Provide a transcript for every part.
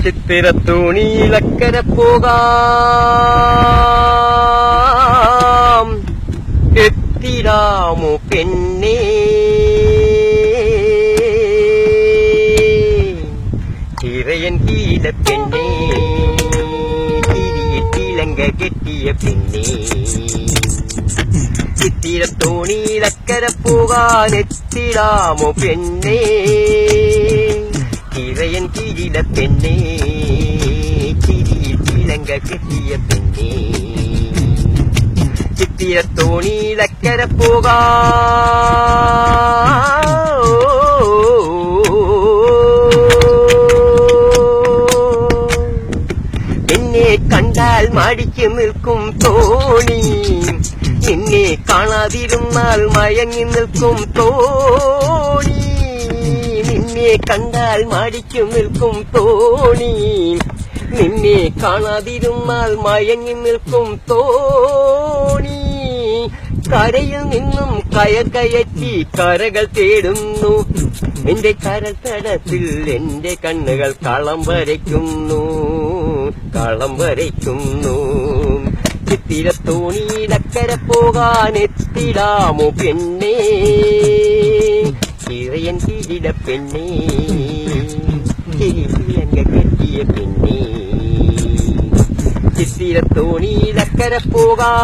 ചിത്തിരത്തോണിയിലക്കര പോകാം എത്തിടാമോ പെണ്ണേ തിരയൻ കീഴ പെണ്ണേ തിരിയിട്ടിലങ്ക കെട്ടിയ പെണ്ണേ ചിത്തിരത്തോണിയിലക്കര പോകാൻ എത്തിടാമോ പെണ്ണേ തിരയൻ കീഴില പെണ്ണേ തിരിയിട്ടിലങ്ക കെട്ടിയ പെണ്ണേ ചിത്തിരത്തോണിയിലക്കര പോകാം എന്നെ കണ്ടാൽ മടിച്ചു നിൽക്കും തോണി നിന്നെ കാണാതിരുന്നാൽ മയങ്ങി നിൽക്കും തോണി നിന്നെ കണ്ടാൽ മടിച്ചു നിൽക്കും തോണി നിന്നെ കാണാതിരുന്നാൽ മയങ്ങി നിൽക്കും തോണി കരയിൽ നിന്നും കയർ കയറ്റി കരകൾ തേടുന്നു എന്റെ കരൾ തടത്തിൽ എന്റെ കണ്ണുകൾ കളം വരയ്ക്കുന്നു ചിത്തിരത്തോണിയിലക്കര പോകാൻ എത്തിടാമോ പെണ്ണേ തിരയൻ കീഴില പെണ്ണേ തിരിയിലങ്ക കെട്ടിയ പെണ്ണേ ചിത്തിരത്തോണിയിലക്കര പോകാം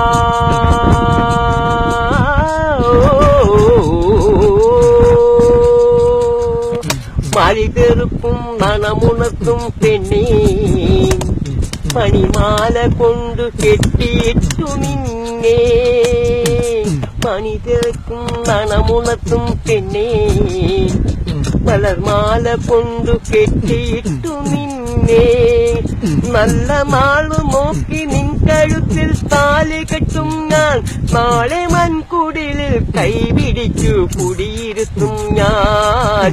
മഴിതെറുപ്പും മണമുണർത്തും പെണ്ണേ മണിമാല കൊണ്ടു കെട്ടിയിട്ടു നിന്നെ മണിതെറുക്കും മണമുണർത്തും പെണ്ണേ വളർമാല കൊണ്ടു കെട്ടിയിട്ടു നിന്നെ നല്ല നാളു നോക്കി നിൻ കഴുത്തിൽ താലി കെട്ടും ഞാൻ നാളെ മൺകുടിലിൽ കൈപിടിച്ചു കുടിയിരുത്തും ഞാൻ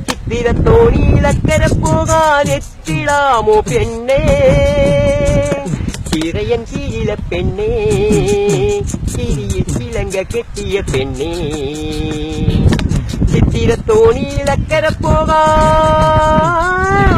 ചിത്തിരത്തോണിയിലക്കര പോകാൻ എത്തിടാമോ പെണ്ണേ തിരയൻ കീഴില പെണ്ണേ തിരിയിലങ്ക കെട്ടിയ പെണ്ണേ ചിത്തിരത്തോണിയിലക്കര പോകാം